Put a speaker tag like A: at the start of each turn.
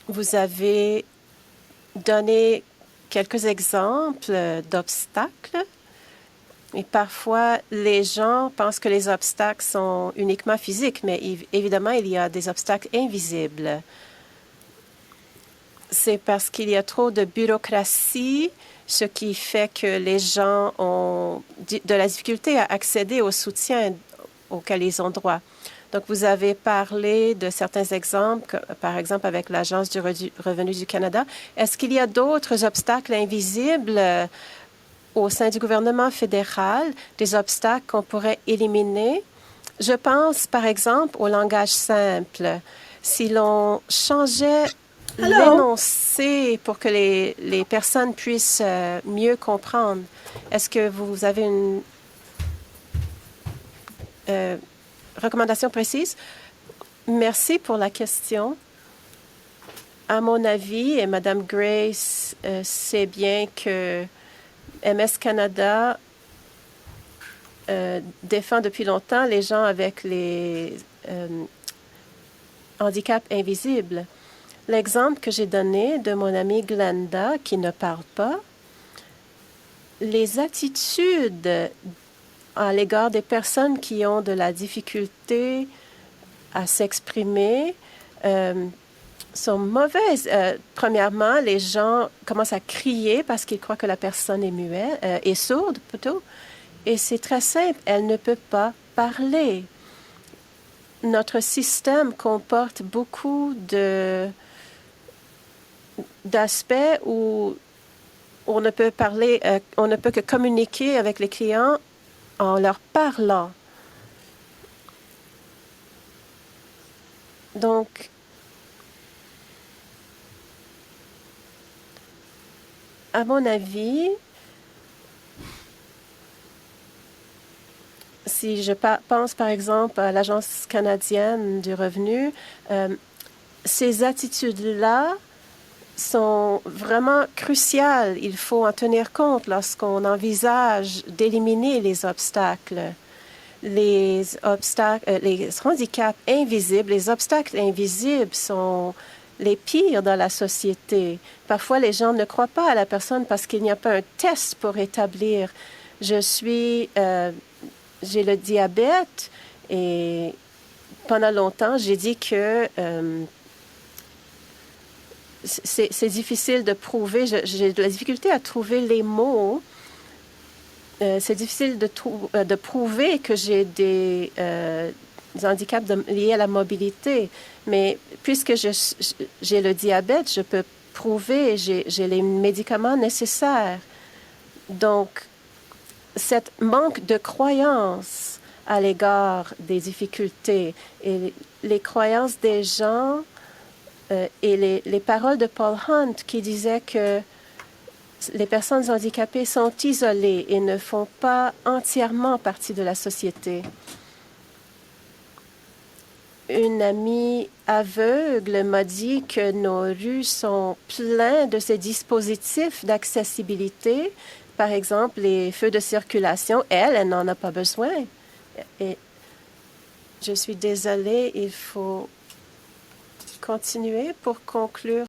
A: Vous avez donné quelques exemples d'obstacles. Et parfois, les gens pensent que les obstacles sont uniquement physiques, mais évidemment, il y a des obstacles invisibles. C'est parce qu'il y a trop de bureaucratie, ce qui fait que les gens ont de la difficulté à accéder au soutien auquel ils ont droit. Donc, vous avez parlé de certains exemples, par exemple avec l'Agence du revenu du Canada. Est-ce qu'il y a d'autres obstacles invisibles au sein du gouvernement fédéral, des obstacles qu'on pourrait éliminer? Je pense, par exemple, au langage simple. Si l'on changeait l'énoncé pour que les personnes puissent mieux comprendre, est-ce que vous avez une recommandation précise? Merci pour la question. À mon avis, et Mme Grace sait bien que MS Canada défend depuis longtemps les gens avec les handicaps invisibles. L'exemple que j'ai donné de mon amie Glenda, qui ne parle pas, les attitudes à l'égard des personnes qui ont de la difficulté à s'exprimer sont mauvaises. Premièrement, les gens commencent à crier parce qu'ils croient que la personne est muette, est sourde plutôt. Et c'est très simple, elle ne peut pas parler. Notre système comporte beaucoup d'aspects où on ne peut parler, on ne peut que communiquer avec les clients en leur parlant. Donc, à mon avis, si je pense par exemple à l'Agence canadienne du revenu, ces attitudes-là sont vraiment cruciales. Il faut en tenir compte lorsqu'on envisage d'éliminer les obstacles. Les handicaps invisibles, les obstacles invisibles sont les pires dans la société. Parfois, les gens ne croient pas à la personne parce qu'il n'y a pas un test pour établir. J'ai le diabète et pendant longtemps, j'ai dit que c'est difficile de prouver. J'ai de la difficulté à trouver les mots. C'est difficile de prouver que j'ai des handicaps liés à la mobilité. Mais puisque j'ai le diabète, je peux prouver, j'ai les médicaments nécessaires. Donc, cette manque de croyance à l'égard des difficultés et les croyances des gens et les paroles de Paul Hunt qui disait que les personnes handicapées sont isolées et ne font pas entièrement partie de la société. Une amie aveugle m'a dit que nos rues sont pleines de ces dispositifs d'accessibilité. Par exemple, les feux de circulation, elle n'en a pas besoin. Et je suis désolée, il faut continuer pour conclure